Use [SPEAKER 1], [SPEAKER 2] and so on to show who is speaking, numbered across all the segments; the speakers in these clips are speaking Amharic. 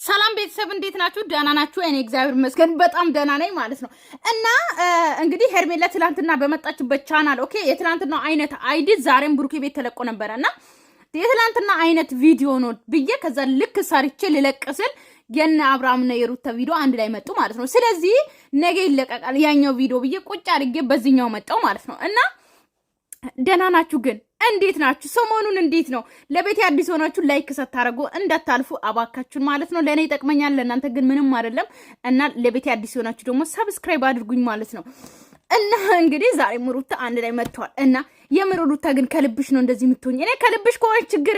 [SPEAKER 1] ሰላም ቤተሰብ እንዴት ናችሁ? ደህና ናችሁ? እኔ እግዚአብሔር ይመስገን በጣም ደህና ነኝ ማለት ነው። እና እንግዲህ ሄርሜላ ትላንትና በመጣችበት ቻናል ኦኬ የትላንትና አይነት አይዲ ዛሬም ብሩኬ ቤት ተለቆ ነበርና የትላንትና አይነት ቪዲዮ ነው ብዬ ከዛ ልክ ሰርቼ ልለቅስል የነ አብርሃምና የሩታ ቪዲዮ አንድ ላይ መጡ ማለት ነው። ስለዚህ ነገ ይለቀቃል ያኛው ቪዲዮ ብዬ ቁጭ አድርጌ በዚህኛው መጣው ማለት ነው። እና ደህና ናችሁ ግን እንዴት ናችሁ? ሰሞኑን እንዴት ነው? ለቤት አዲስ ሆናችሁ ላይክ ሰታረጉ እንዳታልፉ አባካችሁን ማለት ነው። ለኔ ይጠቅመኛል ለእናንተ ግን ምንም አይደለም። እና ለቤት አዲስ ሆናችሁ ደግሞ ሰብስክራይብ አድርጉኝ ማለት ነው። እና እንግዲህ ዛሬ ሩታ አንድ ላይ መጥቷል። እና ሩታ ግን ከልብሽ ነው እንደዚህ የምትሆኝ? እኔ ከልብሽ ከሆነ ችግር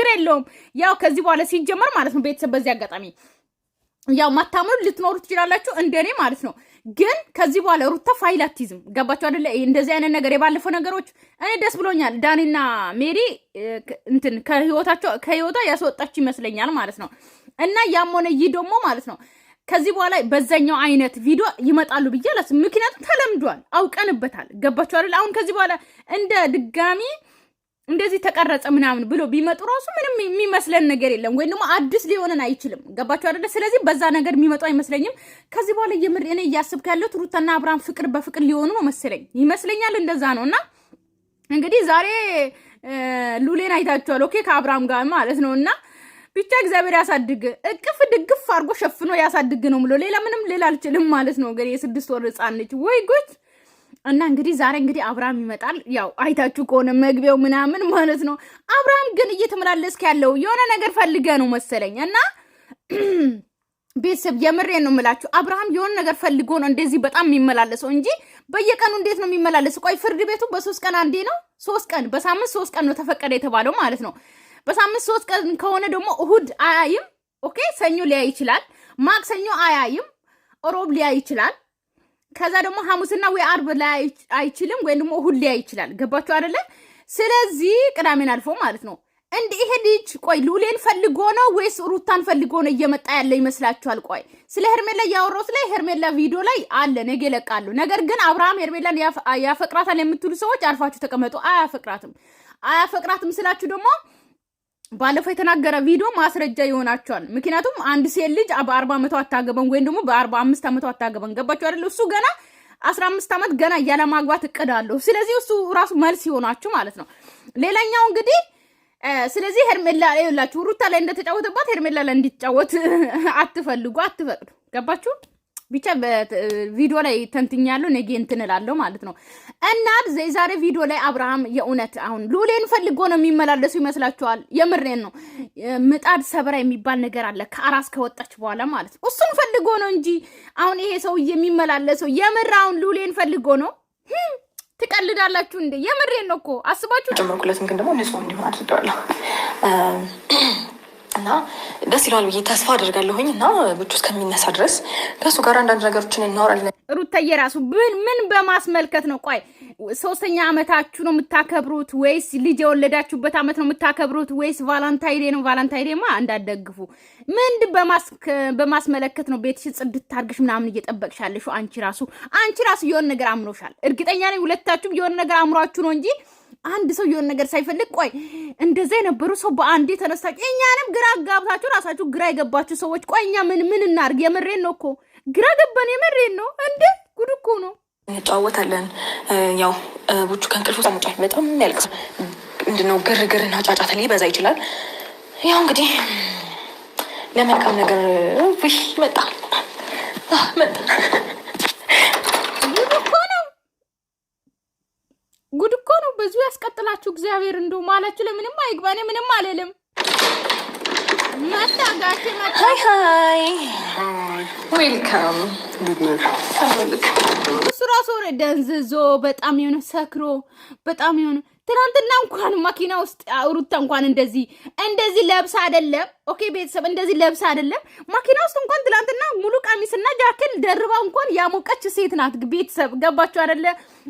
[SPEAKER 1] የለውም። ያው ከዚህ በኋላ ሲጀመር ማለት ነው ቤተሰብ በዚህ አጋጣሚ ያው ማታምኑ ልትኖሩ ትችላላችሁ እንደኔ ማለት ነው። ግን ከዚህ በኋላ ሩታ ፋይል አትይዝም። ገባችሁ አይደለ? እንደዚህ አይነት ነገር የባለፈው ነገሮች እኔ ደስ ብሎኛል። ዳኒና ሜሪ እንትን ከህይወቷ ያስወጣች ይመስለኛል ማለት ነው። እና ያም ሆነ ይህ ደግሞ ማለት ነው ከዚህ በኋላ በዛኛው አይነት ቪዲዮ ይመጣሉ ብዬ አላስብም። ምክንያቱም ተለምዷል፣ አውቀንበታል። ገባችሁ አይደለ? አሁን ከዚህ በኋላ እንደ ድጋሚ እንደዚህ ተቀረጸ ምናምን ብሎ ቢመጡ ራሱ ምንም የሚመስለን ነገር የለም፣ ወይ ደግሞ አዲስ ሊሆነን አይችልም። ገባችሁ አይደለ? ስለዚህ በዛ ነገር የሚመጡ አይመስለኝም። ከዚህ በኋላ የምር እኔ እያስብኩ ያለሁት ሩታና አብርሃም ፍቅር በፍቅር ሊሆኑ ነው ይመስለኛል። እንደዛ ነው። እና እንግዲህ ዛሬ ሉሌን አይታችኋል። ኦኬ ከአብርሃም ጋር ማለት ነው። እና ብቻ እግዚአብሔር ያሳድግ፣ እቅፍ ድግፍ አድርጎ ሸፍኖ ያሳድግ ነው ብሎ ሌላ ምንም ልል አልችልም ማለት ነው። እንግዲህ የ6 ወር ህፃን ነች ወይ ጉድ! እና እንግዲህ ዛሬ እንግዲህ አብርሃም ይመጣል። ያው አይታችሁ ከሆነ መግቢያው ምናምን ማለት ነው። አብርሃም ግን እየተመላለስክ ያለው የሆነ ነገር ፈልገ ነው መሰለኝ። እና ቤተሰብ የምሬን ነው የምላችሁ፣ አብርሃም የሆነ ነገር ፈልጎ ነው እንደዚህ በጣም የሚመላለሰው እንጂ በየቀኑ እንዴት ነው የሚመላለሰው? ቆይ ፍርድ ቤቱ በ3 ቀን አንዴ ነው፣ 3 ቀን በሳምንት 3 ቀን ነው ተፈቀደ የተባለው ማለት ነው። በሳምንት 3 ቀን ከሆነ ደግሞ እሁድ አያይም። ኦኬ ሰኞ ሊያይ ይችላል፣ ማክሰኞ አያይም፣ ሮብ ሊያይ ይችላል። ከዛ ደግሞ ሐሙስና ወይ አርብ ላይ አይችልም፣ ወይ ደግሞ እሁድ ላይ ይችላል። ገባችሁ አይደለ? ስለዚህ ቅዳሜን አልፎ ማለት ነው። እንዴ ይሄ ልጅ ቆይ ሉሌን ፈልጎ ነው ወይስ ሩታን ፈልጎ ነው እየመጣ ያለ ይመስላችኋል? ቆይ ስለ ሄርሜላ ያወራሁት ላይ ሄርሜላ ቪዲዮ ላይ አለ፣ ነገ ይለቃሉ። ነገር ግን አብርሃም ሄርሜላን ያፈቅራታል የምትሉ ሰዎች አርፋችሁ ተቀመጡ። አያፈቅራትም ስላችሁ ደግሞ ባለፈው የተናገረ ቪዲዮ ማስረጃ ይሆናቸዋል። ምክንያቱም አንድ ሴት ልጅ በ40 ዓመቷ አታገበን ወይም ደግሞ በ45 ዓመቷ አታገበን። ገባችሁ አይደል? እሱ ገና 15 ዓመት ገና ያለ ማግባት እቅድ አለው። ስለዚህ እሱ ራሱ መልስ ይሆናችሁ ማለት ነው። ሌላኛው እንግዲህ ስለዚህ ሄርሜላ ይላችሁ ሩታ ላይ እንደተጫወተባት ሄርሜላ ላይ እንዲጫወት አትፈልጉ፣ አትፈቅዱ። ገባችሁ? ብቻ በቪዲዮ ላይ ተንትኛለሁ፣ ነገ እንትን እላለሁ ማለት ነው። እና ዛሬ ቪዲዮ ላይ አብርሃም የእውነት አሁን ሉሌን ፈልጎ ነው የሚመላለሱ ይመስላችኋል? የምሬን ነው። ምጣድ ሰበራ የሚባል ነገር አለ ከአራስ ከወጣች በኋላ ማለት ነው። እሱን ፈልጎ ነው እንጂ አሁን ይሄ ሰው የሚመላለሰው የምር አሁን ሉሌን ፈልጎ ነው። ትቀልዳላችሁ እንዴ? የምሬን ነው እኮ አስባችሁ
[SPEAKER 2] ጨምርኩለትም ግን ደግሞ ንጹህ እንዲሆን አድርገዋለሁ እና ደስ ይለዋል ብዬ ተስፋ አደርጋለሁኝ። እና ብቻ እስከሚነሳ ድረስ ከእሱ ጋር አንዳንድ ነገሮችን እናወራለን።
[SPEAKER 1] ሩታዬ ራሱ ምን በማስመልከት ነው? ቆይ 3ኛ ዓመታችሁ ነው የምታከብሩት ወይስ ልጅ የወለዳችሁበት ዓመት ነው የምታከብሩት ወይስ ቫላንታይን ዴ ነው? ቫላንታይን ዴማ እንዳትደግፉ። ምን በማስመለከት ነው ቤትሽ ጽድት አድርገሽ ምናምን እየጠበቅሻለሽ? አንቺ ራሱ የሆነ ነገር አምሮሻል። እርግጠኛ ነኝ ሁለታችሁም የሆነ ነገር አምሯችሁ ነው እንጂ አንድ ሰው የሆነ ነገር ሳይፈልግ ቆይ እንደዛ የነበሩ ሰው በአንዴ ተነሳችሁ። እኛንም ግራ ጋብታችሁ ራሳችሁ ግራ የገባችሁ ሰዎች ቆይ እኛ ምን እናርግ? የምሬን ነው እኮ ግራ ገባን። የምሬን ነው እንዴ ጉድ እኮ ነው።
[SPEAKER 2] እንጫወታለን። ያው ቡቹ ከእንቅልፉ ሳሙጫ በጣም ያልቅስ ምንድነው ግርግርና ጫጫታ ሊበዛ ይችላል። ያው እንግዲህ ለመልካም ነገር መጣ
[SPEAKER 1] ጉድ እኮ ነው። በዚሁ ያስቀጥላችሁ እግዚአብሔር። እንደው ማላችሁ ለምንም አይግባኔ ምንም አልልም። መጣጋሽ መጣ።
[SPEAKER 2] ሃይ ዌልካም።
[SPEAKER 1] እሱ ራሱ ደንዝዞ በጣም የሆነ ሰክሮ በጣም የሆነ ትናንትና እንኳን መኪና ውስጥ ሩታ እንኳን እንደዚህ ለብሳ አይደለም። ኦኬ ቤተሰብ እንደዚህ ለብሳ አይደለም መኪና ውስጥ እንኳን ትናንትና ሙሉ ቀሚስና ጃኬት ደርባ እንኳን ያሞቀች ሴት ናት። ቤተሰብ ገባችሁ አይደለ?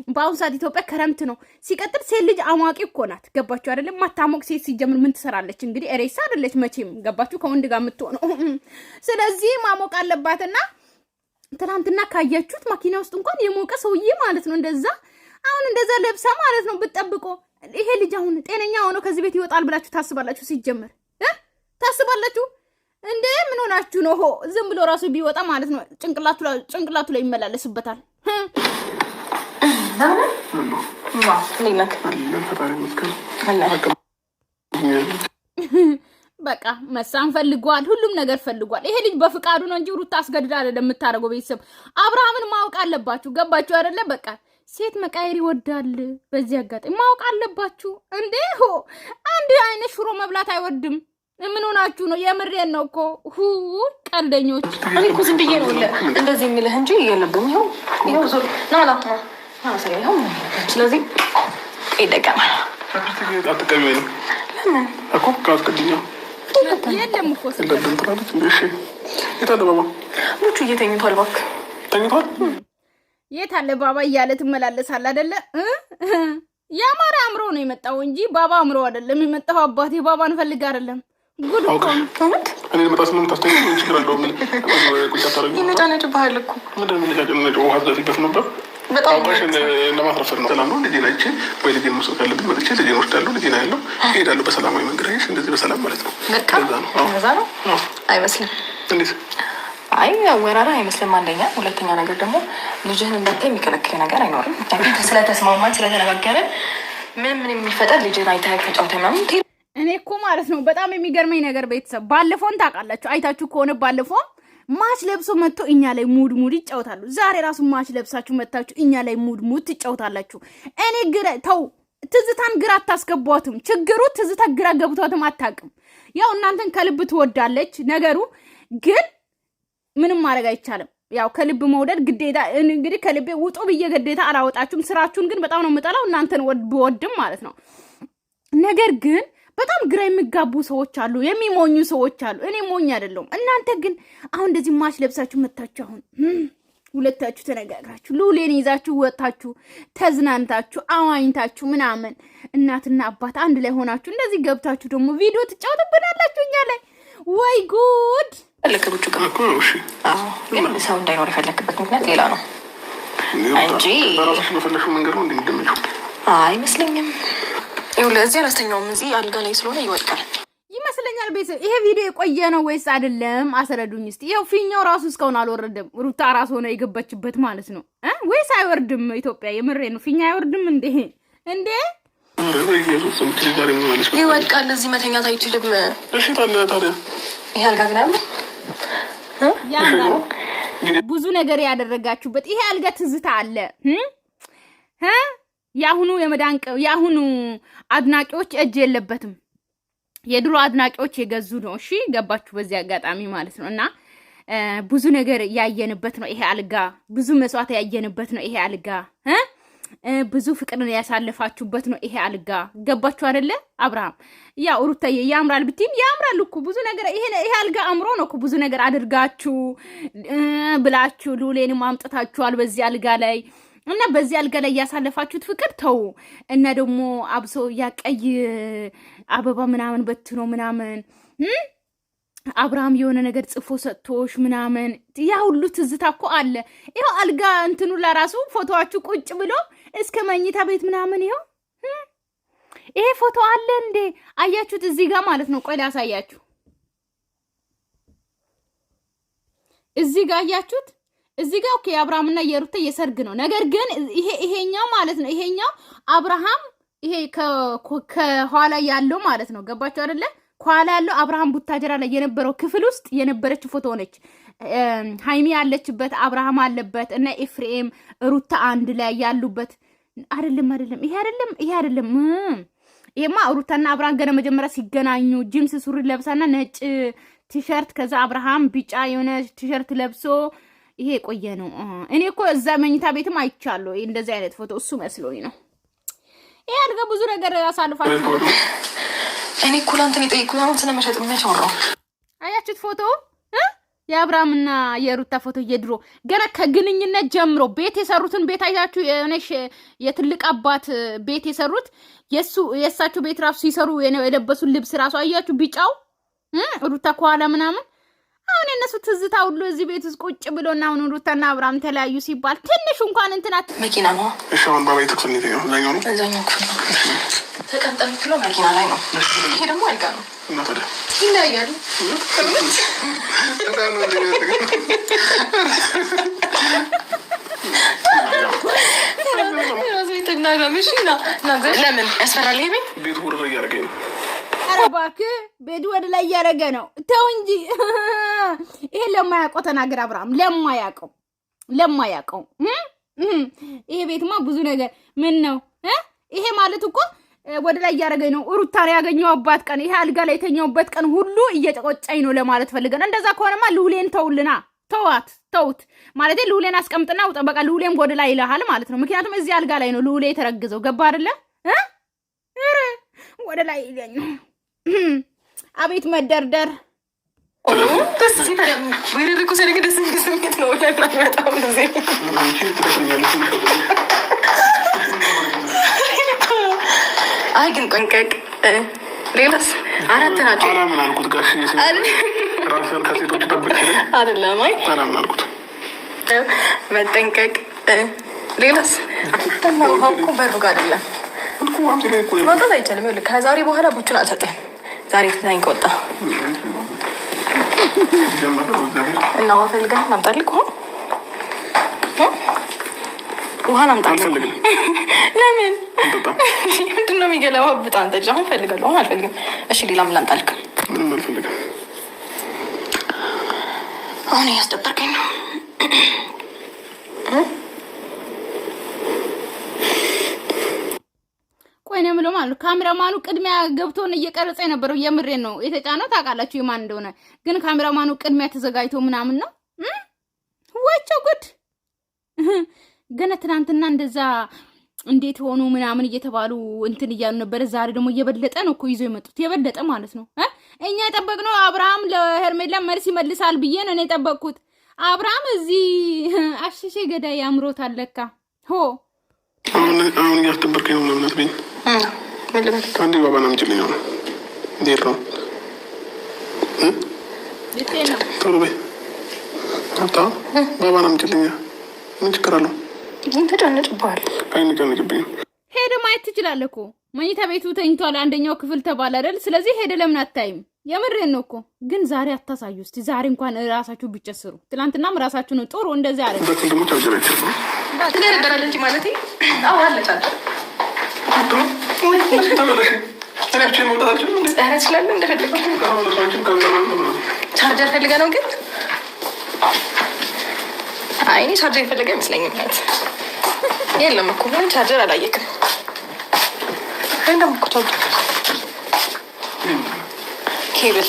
[SPEAKER 1] በአሁኑ ሰዓት ኢትዮጵያ ክረምት ነው። ሲቀጥል ሴት ልጅ አሟቂ እኮ ናት። ገባችሁ አይደለ? ማታሞቅ ሴት ሲጀምር ምን ትሰራለች እንግዲህ? ሬሳ አይደለች መቼም። ገባችሁ? ከወንድ ጋር የምትሆነው ስለዚህ ማሞቅ አለባትና ትናንትና ካያችሁት መኪና ውስጥ እንኳን የሞቀ ሰውዬ ማለት ነው እንደዛ አሁን እንደዛ ለብሳ ማለት ነው ብትጠብቆ ይሄ ልጅ አሁን ጤነኛ ሆኖ ከዚህ ቤት ይወጣል ብላችሁ ታስባላችሁ? ሲጀመር ታስባላችሁ እንዴ? ምን ሆናችሁ ነው? ዝም ብሎ ራሱ ቢወጣ ማለት ነው ጭንቅላቱ ላይ ይመላለስበታል። በቃ መሳም ፈልጓል፣ ሁሉም ነገር ፈልጓል። ይሄ ልጅ በፍቃዱ ነው እንጂ ሩታ አስገድዳ አይደለም የምታደርገው። ቤተሰብ አብርሃምን ማወቅ አለባችሁ። ገባችሁ አይደለ? በቃ ሴት መቃየር ይወዳል። በዚህ አጋጣሚ ማወቅ አለባችሁ። እንዴ አንድ አይነት ሽሮ መብላት አይወድም። ምን ሆናችሁ ነው? የምሬን ነው እኮ ቀልደኞች።
[SPEAKER 2] እኔ እኮ ዝም ብዬ ነው እንደዚህ የሚልህ እንጂ የለብም። ይኸው ዞር ናላ ስለዚህ ይደገማል። ለምን
[SPEAKER 3] እኮ ካስቀድኛው
[SPEAKER 1] የለም እኮ
[SPEAKER 3] የታለ ባባ?
[SPEAKER 2] ሙቹ እየተኝቷል። እባክህ
[SPEAKER 3] ተኝቷል።
[SPEAKER 1] የት አለ ባባ እያለ ትመላለሳል አይደለ? ያማረ አምሮ ነው የመጣው እንጂ ባባ አምሮ አይደለም የመጣው። አባቴ ባባን ፈልግ አይደለም። ጉድ እኮ
[SPEAKER 2] እውነት
[SPEAKER 3] እኔ መጣስ ምን ታስተኝ ምን ችግር አለው? ምን ቁጭ አታረጉ?
[SPEAKER 2] ይነጫነጭ ባህል እኮ
[SPEAKER 3] ምንድን ነው ነጫነጭ? ውሃ ዘፊበት ነበር
[SPEAKER 2] በጣም
[SPEAKER 3] ለማስረፈር ነው። ሰላም ነው። ልጄን አይቼ ወይ ልጄን መውሰድ ካለብኝ መጥቼ ልጄን ወስዳለሁ። ልጄን ያለው እሄዳለሁ በሰላማዊ መንገድ። አይሽ እንደዚህ በሰላም ማለት ነው።
[SPEAKER 2] በቃ እንደዛ ነው አይመስልም?
[SPEAKER 3] እንዴት?
[SPEAKER 2] አይ ወራራ አይመስልም። አንደኛ፣ ሁለተኛ ነገር ደግሞ ልጅህን እንዳታይ የሚከለክል ነገር አይኖርም። ስለተስማማን ስለተነጋገረን ምን የሚፈጠር ልጅህን አይተህ ተጫውተህ ምናምን።
[SPEAKER 1] እኔ እኮ ማለት ነው በጣም የሚገርመኝ ነገር ቤተሰብ ባለፈውን ታውቃላችሁ፣ አይታችሁ ከሆነ ባለፈው ማች ለብሶ መጥቶ እኛ ላይ ሙድ ይጫወታሉ። ዛሬ ራሱ ማች ለብሳችሁ መጣችሁ እኛ ላይ ሙድ ትጫወታላችሁ። እኔ ተው ትዝታን ግራ አታስገቧትም። ችግሩ ትዝታ ግራ ገብቷትም አታውቅም። ያው እናንተን ከልብ ትወዳለች። ነገሩ ግን ምንም ማድረግ አይቻልም። ያው ከልብ መውደድ ግዴታ። እንግዲህ ከልቤ ውጡ ብዬ ግዴታ አላወጣችሁም። ስራችሁን ግን በጣም ነው የምጠላው። እናንተን ብወድም ማለት ነው። ነገር ግን በጣም ግራ የሚጋቡ ሰዎች አሉ፣ የሚሞኙ ሰዎች አሉ። እኔ ሞኝ አይደለሁም። እናንተ ግን አሁን እንደዚህ ማች ለብሳችሁ መታችሁ አሁን ሁለታችሁ ተነጋግራችሁ ሉሌን ይዛችሁ ወጣችሁ ተዝናንታችሁ አዋኝታችሁ ምናምን እናትና አባት አንድ ላይ ሆናችሁ እንደዚህ ገብታችሁ ደግሞ ቪዲዮ ትጫወቱብናላችሁ እኛ ላይ። ወይ ጉድ!
[SPEAKER 2] ለከብቹ ጋር ግን ሰው እንዳይኖር የፈለክበት ምክንያት ሌላ ነው እንጂ
[SPEAKER 3] በራሳችሁ በፈለግሽው መንገድ ነው እንደሚገመችው
[SPEAKER 2] አይመስለኝም። ለዚህ አላስተኛውም። እዚህ አልጋ ላይ ስለሆነ ይወድቃል
[SPEAKER 1] ይመስለኛል። ቤተሰብ ይሄ ቪዲዮ የቆየ ነው ወይስ አይደለም? አስረዱኝ እስቲ። ይኸው ፊኛው ራሱ እስካሁን አልወረደም። ሩታ ራስ ሆነ የገባችበት ማለት ነው ወይስ አይወርድም? ኢትዮጵያ የምሬ ነው። ፊኛ አይወርድም እንዴ?
[SPEAKER 2] ይወድቃል። እዚህ መተኛት አይችልም።
[SPEAKER 3] እሺ ታዲያ
[SPEAKER 2] ይሄ አልጋ ግን አለ
[SPEAKER 1] ብዙ ነገር ያደረጋችሁበት ይሄ አልጋ ትዝታ አለ። የአሁኑ አድናቂዎች እጅ የለበትም። የድሮ አድናቂዎች የገዙ ነው። እሺ ገባችሁ? በዚህ አጋጣሚ ማለት ነው። እና ብዙ ነገር ያየንበት ነው ይሄ አልጋ። ብዙ መስዋዕት ያየንበት ነው ይሄ አልጋ። ብዙ ፍቅርን ያሳለፋችሁበት ነው ይሄ አልጋ። ገባችሁ አይደለ? አብርሃም ያው ሩታዬ ያምራል ብትይም ያምራል እኮ ብዙ ነገር። ይሄ አልጋ አምሮ ነው እኮ ብዙ ነገር አድርጋችሁ ብላችሁ ሉሌንም አምጥታችኋል በዚህ አልጋ ላይ እና በዚህ አልጋ ላይ ያሳለፋችሁት ፍቅር ተው። እና ደግሞ አብሶ ያቀይ አበባ ምናምን በትኖ ምናምን አብርሃም የሆነ ነገር ጽፎ ሰጥቶሽ ምናምን ያ ሁሉ ትዝታ እኮ አለ። ይኸው አልጋ እንትኑ ለራሱ ፎቶዋችሁ ቁጭ ብሎ እስከ መኝታ ቤት ምናምን ይሄ ፎቶ አለ እንዴ? አያችሁት? እዚህ ጋር ማለት ነው። ቆይ ላሳያችሁ። እዚህ ጋር አያችሁት? እዚህ ጋር ኦኬ፣ አብርሃምና የሩታ የሰርግ ነው። ነገር ግን ይሄኛው ማለት ነው ይሄኛው አብርሃም ይሄ ከኋላ ያለው ማለት ነው። ገባችሁ አይደለ? ከኋላ ያለው አብርሃም ቡታጀራ ላይ የነበረው ክፍል ውስጥ የነበረች ፎቶ ነች። ሃይሚ ያለችበት አብርሃም አለበት እና ኤፍሬም ሩታ አንድ ላይ ያሉበት አይደለም። ይሄ አይደለም። ይሄማ ሩታና አብርሃም ገና መጀመሪያ ሲገናኙ ጂምስ ሱሪ ለብሳና ነጭ ቲሸርት፣ ከዛ አብርሃም ቢጫ የሆነ ቲሸርት ለብሶ ይሄ ቆየ ነው። እኔ እኮ እዛ መኝታ ቤትም አይቻለሁ እንደዚህ አይነት ፎቶ። እሱ መስሎኝ ነው። ይሄ አድርገ ብዙ ነገር ያሳልፋችሁ።
[SPEAKER 2] እኔ እኮ ላንተን የጠየኩት አሁን ስለመሸጥ የሚያወራው
[SPEAKER 1] አያችሁት? ፎቶ የአብርሃምና የሩታ ፎቶ የድሮ ገና ከግንኙነት ጀምሮ ቤት የሰሩትን ቤት አይታችሁ የሆነሽ የትልቅ አባት ቤት የሰሩት የእሳቸው ቤት ራሱ ሲሰሩ የለበሱት ልብስ ራሱ አያችሁ? ቢጫው ሩታ ከኋላ ምናምን አሁን የነሱ ትዝታ ሁሉ እዚህ ቤት ውስጥ ቁጭ ብሎና አሁን ሩታና አብርሃም ተለያዩ ሲባል ትንሽ እንኳን እንትናት
[SPEAKER 2] መኪና ነው።
[SPEAKER 3] እሺ አሁን ባባይ ክፍል ነው ያኛው ነው
[SPEAKER 2] እዛኛው ክፍል ነው ተቀምጠን ብሎ መኪና ላይ ነው። ይሄ ደግሞ አልጋ ነው
[SPEAKER 3] እና ታዲያ
[SPEAKER 2] ይለያያሉ። ለምን ያስፈራል? ይሄ
[SPEAKER 3] ቤቱ ወደ ላይ እያደረገኝ ነው።
[SPEAKER 1] ኧረ እባክህ ቤቱ ወደ ላይ እያደረገ ነው። ተው እንጂ ይሄ ለማያውቀው ተናገር አብርሃም። ለማያውቀው ይሄ ቤትማ ብዙ ነገር ምን ነው ይሄ ማለት እኮ ወደ ላይ እያደረገኝ ነው። ሩታን ያገኘሁባት ቀን ይሄ አልጋ ላይ የተኛሁበት ቀን ሁሉ እየጨቆጨኝ ነው ለማለት ፈልገን። እንደዛ ከሆነማ ልውሌን ተውልና ተውት ማለት ልውሌን አስቀምጥና ውጣ በቃ። ልውሌም ወደ ላይ ይልሃል ማለት ነው። ምክንያቱም እዚህ አልጋ ላይ ነው ልውሌ የተረግዘው። ገባ አይደለ? ወደ ላይ ይለኝ። አቤት መደርደር
[SPEAKER 2] አይ ግን ጠንቀቅ። ሌላስ አራት ናቸው።
[SPEAKER 3] ምን አልኩት ጋሽ ራስን ከሴቶች ጠብቅ
[SPEAKER 2] አይደለም። አይ
[SPEAKER 3] ምን አልኩት
[SPEAKER 2] መጠንቀቅ። ሌላስ እኮ በሩ ጋር አይደለም መውጣት አይቻልም። ከዛሬ በኋላ ቡቹን አልሰጠህም። ዛሬ ትታኝ ከወጣ እና ውሃ ፈልገህ ላምጣልህ? ውሃን አምጣልህ። ለምን ምንድን ነው የሚገለባብጥ? አንተ ልጅ አሁን ፈልጋለሁ። አሁን አልፈልግም። እሺ ሌላ ምን ላምጣልህ?
[SPEAKER 3] ምንም አልፈልግም።
[SPEAKER 2] አሁን እያስደበርከኝ ነው።
[SPEAKER 1] ቆይ ነው የምለው ማለት ካሜራማኑ ቅድሚያ ገብቶን እየቀረጸ የነበረው የምሬን ነው የተጫነው። ታውቃላችሁ የማን እንደሆነ ግን ካሜራማኑ ቅድሚያ ተዘጋጅቶ ምናምን ነው። ወቸው ጉድ ገና ትናንትና እንደዛ እንዴት ሆኑ ምናምን እየተባሉ እንትን እያሉ ነበር። ዛሬ ደግሞ እየበለጠ ነው እኮ ይዞ የመጡት የበለጠ ማለት ነው። እኛ የጠበቅነው አብርሃም ለሄርሜላ መልስ ይመልሳል ብዬ ነው እኔ የጠበቅኩት። አብርሃም እዚህ አሽሼ ገዳይ አምሮታል ለካ። ሆ
[SPEAKER 3] አሁን እያስደበርከኝ ነው ምናምን አትበይኝ። ከአንዴ ባባን አምጪልኝ ነው። እንዴት ነው ቶሎ በይ ባባን አምጪልኝ። ምን ችግር አለው?
[SPEAKER 2] ተጨንጭብሃል።
[SPEAKER 3] አይንጨንጭብኝ።
[SPEAKER 1] ሄደ ማየት ትችላለህ እኮ መኝታ ቤቱ ተኝቷል። አንደኛው ክፍል ተባለ አይደል? ስለዚህ ሄደ ለምን አታይም? የምሬን ነው እኮ ግን ዛሬ አታሳዩ እስቲ። ዛሬ እንኳን ራሳችሁ ብትጨስሩ። ትናንትናም ራሳችሁ ነው ጥሩ እንደዚህ አለ።
[SPEAKER 3] ደግሞ ቻርጀር አይችልም
[SPEAKER 2] ትደረደራለህ እንጂ ማለቴ አለ ቻርጀር ቻርጀር ፈልገህ ነው ግን አይ እኔ ቻርጀር የፈለገ አይመስለኝም። የለም እኮ ምን ቻርጀር አላየክም። እንደም እኮ ቻርጀር ኬብል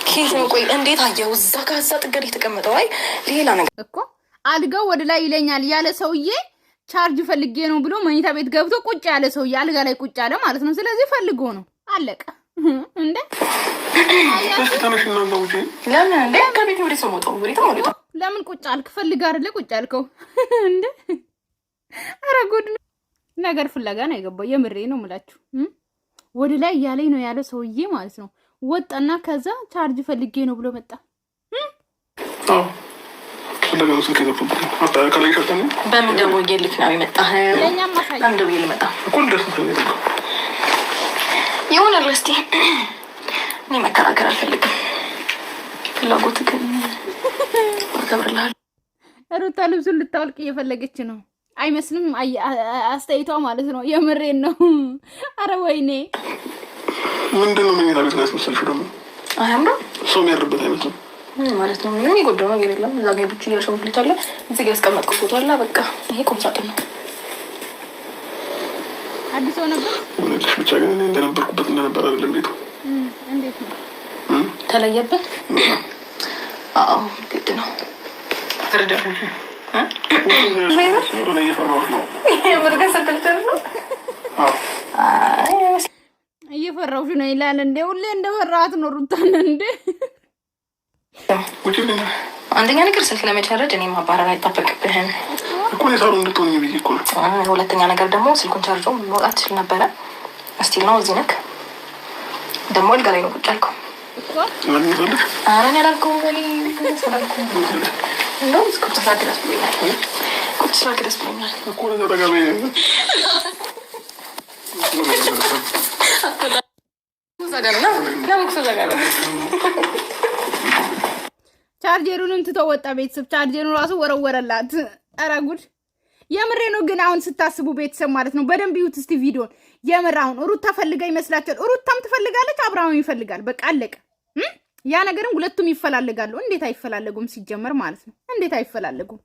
[SPEAKER 2] ኬዝ ነው። ቆይ እንዴት አየው? እዛ ጋር እዛ ጥገር የተቀመጠው አይ ሌላ ነገር
[SPEAKER 1] እኮ አልጋው ወደ ላይ ይለኛል ያለ ሰውዬ ቻርጅ ፈልጌ ነው ብሎ መኝታ ቤት ገብቶ ቁጭ ያለ ሰውዬ አልጋ ላይ ቁጭ ያለ ማለት ነው። ስለዚህ ፈልጎ ነው አለቀ። እንዴ
[SPEAKER 2] ለምን እንዴ ከቤት ወደ ሰው ሞተው
[SPEAKER 1] ለምን ቁጭ አልክ? ፈልጋ አይደለ ቁጭ አልከው እንዴ? ኧረ ጉድ ነገር ፍለጋ ነው የገባው። የምሬ ነው የምላችሁ። ወደ ላይ ያለኝ ነው ያለ ሰውዬ ማለት ነው። ወጣና ከዛ ቻርጅ ፈልጌ ነው ብሎ መጣ።
[SPEAKER 2] በምን ደግሞ የልክ ነው የመጣህ?
[SPEAKER 1] ለእኛም ማሳየ
[SPEAKER 2] አንድ ብዬ ልመጣ ይሆናል። እስቲ እኔ መከራከር አልፈልግም። ፍላጎት ግን አከብርልሃለሁ።
[SPEAKER 1] ሩታ ልብሱን ልታወልቅ እየፈለገች ነው አይመስልም? አስተያየቷ ማለት ነው። የምሬን ነው። አረ ወይኔ
[SPEAKER 3] ምንድን ነው መኝታ ቤት ያስመሰልሽው? ደግሞ
[SPEAKER 2] አያምርም?
[SPEAKER 3] ሰው የሚያርበት አይመስልም
[SPEAKER 2] ማለት ነው። ምን የጎደለው ነገር የለም። እዛ ጋር ብቻ እያሸንኩልት አለ። እዚህ ጋር ያስቀመጥኩት ፎቶ አለ። በቃ ይሄ ቁም ሳጥን ነው።
[SPEAKER 1] አዲስ ሰው ነበር
[SPEAKER 3] ምንልሽ ብቻ ግን እኔ እንደነበርኩበት እንደነበር አይደለም ቤቱ።
[SPEAKER 1] እንዴት ነው
[SPEAKER 2] ተለየበት? አዎ ግድ ነው። ተረዳሁ።
[SPEAKER 1] እየፈራሁሽ ነው ይላል እንዴ? ሁሌ እንደፈራሃት ነው ሩታን እንዴ?
[SPEAKER 2] አንደኛ ነገር ስልክ ለመቻረድ እኔ ማባረር አይጠበቅብህም
[SPEAKER 3] እኮ የሳሩ እንድትሆኝ ብዬ እኮ ነው።
[SPEAKER 2] ሁለተኛ ነገር ደግሞ ስልኩን ቻርጆ መውጣት ትችል ነበረ። እስቲል ነው እዚህ ነክ ደግሞ አልጋ ላይ ነው ቁጭ ያልከው። ኧረ እኔ አላልኩም። እንደውም ቁጭ ስላልክ ደስ ብሎኛል። ቁጭ ስላልክ ደስ ብሎኛል እኮ ነው። ተጠቃሚ
[SPEAKER 1] ቻርጀሩንም ትቶ ወጣ። ቤተሰብ ቻርጀሩን ራሱ ወረወረላት። ኧረ ጉድ! የምሬ ነው። ግን አሁን ስታስቡ ቤተሰብ ማለት ነው በደንብ ይዩት እስቲ ቪዲዮን። የምር አሁን ሩታ ፈልጋ ይመስላችኋል? ሩታም ትፈልጋለች፣ አብርሃም ይፈልጋል። በቃ አለቀ። ያ ነገርም ሁለቱም ይፈላለጋሉ። እንዴት አይፈላለጉም? ሲጀመር ማለት ነው እንዴት አይፈላለጉም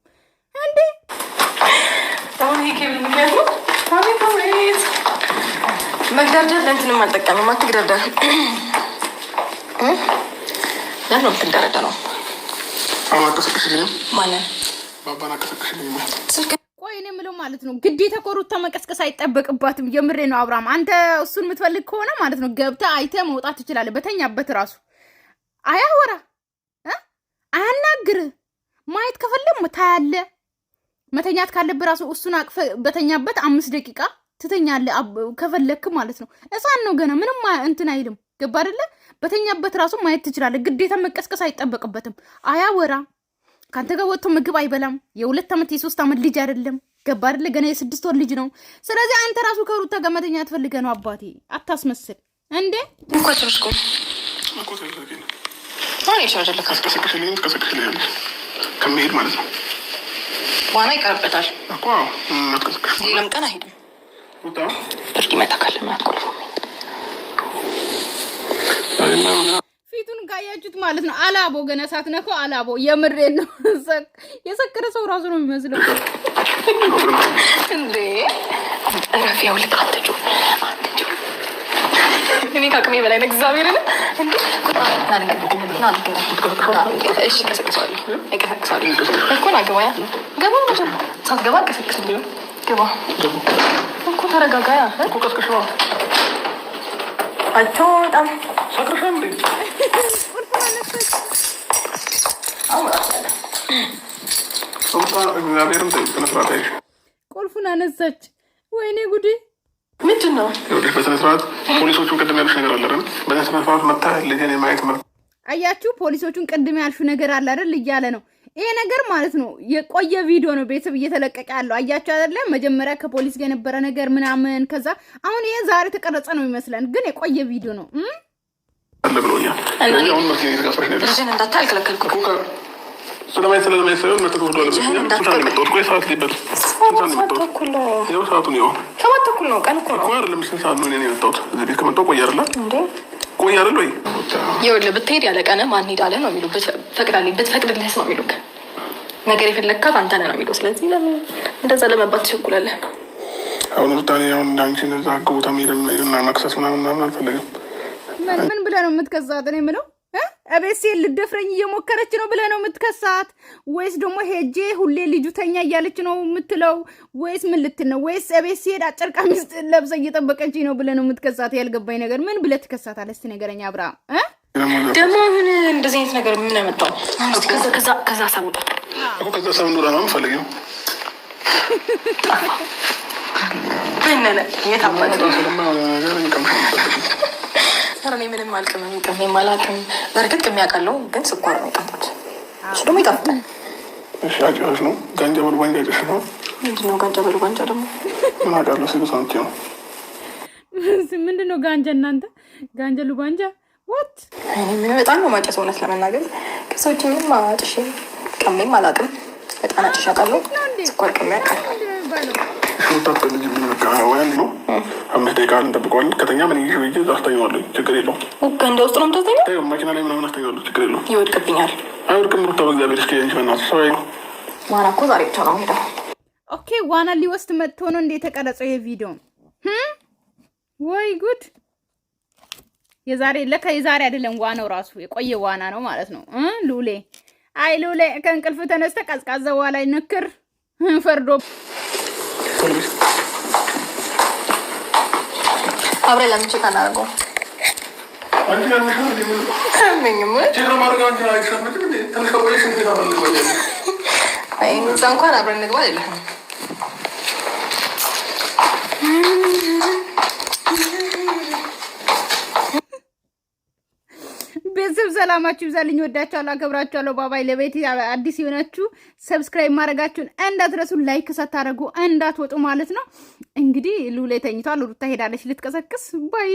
[SPEAKER 1] እንዴ?
[SPEAKER 2] አሁን ይሄ ከምን ምክንያት ነው? መግደርደር ለእንትንም አልጠቀምም። አትግደርደር። ለምን ነው የምትደረደረው? ማለት
[SPEAKER 1] ቆይ እኔ የምለው ማለት ነው ግዴታ እኮ ሩታ መቀስቀስ አይጠበቅባትም። የምሬ ነው አብርሃም፣ አንተ እሱን የምትፈልግ ከሆነ ማለት ነው ገብተህ አይተህ መውጣት ትችላለህ። በተኛበት ራሱ አያወራ አያናግር። ማየት ከፈለም ታያለህ። መተኛት ካለብህ ራሱ እሱን አቅፈህ በተኛበት 5 ደቂቃ ትተኛለህ ከፈለክ ማለት ነው። እሳን ነው ገና ምንም እንትን አይልም። ገባ አይደለ? በተኛበት ራሱ ማየት ትችላለህ። ግዴታ መቀስቀስ አይጠበቅበትም። አያወራ ካንተ ጋር ወጥቶ ምግብ አይበላም። የ2 ዓመት የ3 ዓመት ልጅ አይደለም። ገባ አይደለ? ገና የ6 ወር ልጅ ነው። ስለዚህ አንተ ራሱ ከሩታ ጋር መተኛት ፈልገህ ነው። አባቴ አታስመስል እንዴ!
[SPEAKER 3] ከመሄድ ማለት ነው
[SPEAKER 2] ዋና ይቀርበታል እኮ ሌላም ቀን አይሄድም። ብርድ ይመታካል። ማትቆልፎ
[SPEAKER 1] ፊቱን ካያችሁት ማለት ነው አላቦ ገና ሳትነካው አላቦ። የምሬን ነው። የሰከረ ሰው ራሱ ነው የሚመስለው
[SPEAKER 2] እንዴ! ረፊያው ልክ አትጩ እኔ ከአቅሜ በላይ ነው። እግዚአብሔርን እንዴ! እሺ ቀሰቅሰዋለሁ እኮ ናገባያ ገባ ሳትገባ ቀሰቅስ ገባ እኮ ተረጋጋያ እኮ ቀስቅሽ ነው አቶ በጣም ሰክረሻ እንዴ!
[SPEAKER 3] እግዚአብሔርም ተነስራታይሽ
[SPEAKER 1] ቁልፉን አነሳች። ወይኔ ጉዴ!
[SPEAKER 2] ምንድን ነው
[SPEAKER 3] በስነ ስርዓት ፖሊሶቹን ቅድም ያሉሽ ነገር አለ አይደል? በስነ ስርዓት መታ ልጅን የማየት ነው።
[SPEAKER 1] አያችሁ ፖሊሶቹን ቅድም ያልሹ ነገር አለ አይደል እያለ ነው። ይሄ ነገር ማለት ነው የቆየ ቪዲዮ ነው ቤተሰብ እየተለቀቀ ያለው። አያችሁ አይደለ? መጀመሪያ ከፖሊስ ጋር የነበረ ነገር ምናምን፣ ከዛ አሁን ይሄ ዛሬ ተቀረጸ ነው ይመስላል፣ ግን የቆየ ቪዲዮ ነው
[SPEAKER 3] አለ ብሎኛል። አሁን ነው ሲጋፋሽ ነው
[SPEAKER 2] ልጅን እንዳታይ አልከለከልኩም።
[SPEAKER 3] ስለማይት ሳይሆን መተከፍቶ አለ ቆይ ሰዓት ሊበል ሰዓቱን ይኸው
[SPEAKER 2] 7 ተኩል ነው። ቀን እኮ ነው
[SPEAKER 3] አይደለም? ስንት ሰዓት ነው እኔ የመጣሁት? እዚህ ቤት ከመጣሁ ቆይ አይደለ እንዴ? ቆይ አይደል ወይ?
[SPEAKER 2] ይኸውልህ ብትሄድ ያለ ቀን ማን ሄዳለህ ነው የሚሉት። ብትፈቅድልህስ ነው የሚሉት። ነገር የፈለግካት አንተ ነህ ነው የሚሉት። ስለዚህ ለምን እንደዛ ለመባት ትቸኩላለህ?
[SPEAKER 3] አሁን ሩታኔ አሁን እንዳንቺ እዛ ቦታ ሄደና መክሰስ ምናምን አልፈለግም።
[SPEAKER 1] ምን ብለህ ነው የምትከሳት? እኔ የምለው እቤት ሴት ልደፍረኝ እየሞከረች ነው ብለህ ነው የምትከሳት? ወይስ ደግሞ ሄጄ ሁሌ ልጁ ተኛ እያለች ነው የምትለው? ወይስ ምን ልትል ነው? ወይስ እቤት ሲሄድ አጭር ቀሚስ ለብሳ እየጠበቀችኝ ነው ብለህ ነው የምትከሳት? ያልገባኝ ነገር ምን ብለህ ትከሳታለህ? እስኪ ንገረኝ አብርሃም።
[SPEAKER 2] ደግሞ አሁን እንደዚህ አይነት ነገር ምን ያመጣው? ከዛ ሰውጣ
[SPEAKER 3] ከዛ ሰው ኑራ ነው የምፈልገው።
[SPEAKER 2] በእነለ የታባለ
[SPEAKER 3] ነገር እንቀምሽ
[SPEAKER 2] እኔ ምንም አልቅምም። ቅሜም አላውቅም። በእርግጥ ቅሜ ያውቃለሁ፣ ግን ስኳር ነው የጠጡት። እሱ ደግሞ ይጣፍጣል።
[SPEAKER 3] እሺ አጭሽ ነው ጋንጃ በልባንጃ ጭሽ ነው።
[SPEAKER 2] ምንድን ነው ጋንጃ በልባንጃ ደግሞ?
[SPEAKER 3] ምን አውቃለሁ ሲሉ ሰምቼ ነው።
[SPEAKER 1] ምንድን ነው ጋንጃ? እናንተ ጋንጃ ሉባንጃ ወት
[SPEAKER 2] እኔ ምን በጣም ነው ማጨስ፣ እውነት ለመናገር ከሰዎች ምንም አጭሽ ቅሜም አላውቅም። በጣም አጭሽ አውቃለሁ፣ ስኳር ቅሜ ያውቃለሁ።
[SPEAKER 3] ሽታፍ ልጅ ወያን ነው 5 ደቂቃ እንጠብቀዋለን። ከተኛ ምን ይዤ ብዬ እዛ አስተኛዋለሁ። ችግር የለውም።
[SPEAKER 2] ገንዳ ውስጥ ነው የምታስተኛው?
[SPEAKER 3] መኪና ላይ ምናምን አስተኛዋለሁ። ችግር የለውም።
[SPEAKER 2] ይወድቅብኛል።
[SPEAKER 3] አይወድቅም። ሩታ በእግዚአብሔር እስኪ አንቺ በእናትሽ ሰው ነው።
[SPEAKER 2] ዋና እኮ ዛሬ ብቻ ነው ሄደው።
[SPEAKER 1] ኦኬ ዋና ሊወስድ መጥቶ ነው እንደ የተቀረጸው ይሄ ቪዲዮ። ወይ ጉድ! የዛሬ ለካ የዛሬ አይደለም ዋናው ራሱ የቆየ ዋና ነው ማለት ነው። ሉሌ አይ ሉሌ ከእንቅልፍ ተነስተ ቀዝቃዛ ውሃ ላይ ንክር ፈርዶ
[SPEAKER 2] አብረን ለምን ቼክ አናደርገውም? እዛ እንኳን አብረን እንግባ አይደለም።
[SPEAKER 1] ቤተሰብ ሰላማችሁ ይብዛልኝ። ወዳችኋለሁ፣ አከብራችኋለሁ። ባባይ። ለቤት አዲስ የሆናችሁ ሰብስክራይብ ማድረጋችሁን እንዳትረሱ፣ ላይክ ሳታደርጉ እንዳትወጡ ማለት ነው። እንግዲህ ሉሌ ተኝቷል። ሩታ ሄዳለች ልትቀሰቅስ። ባይ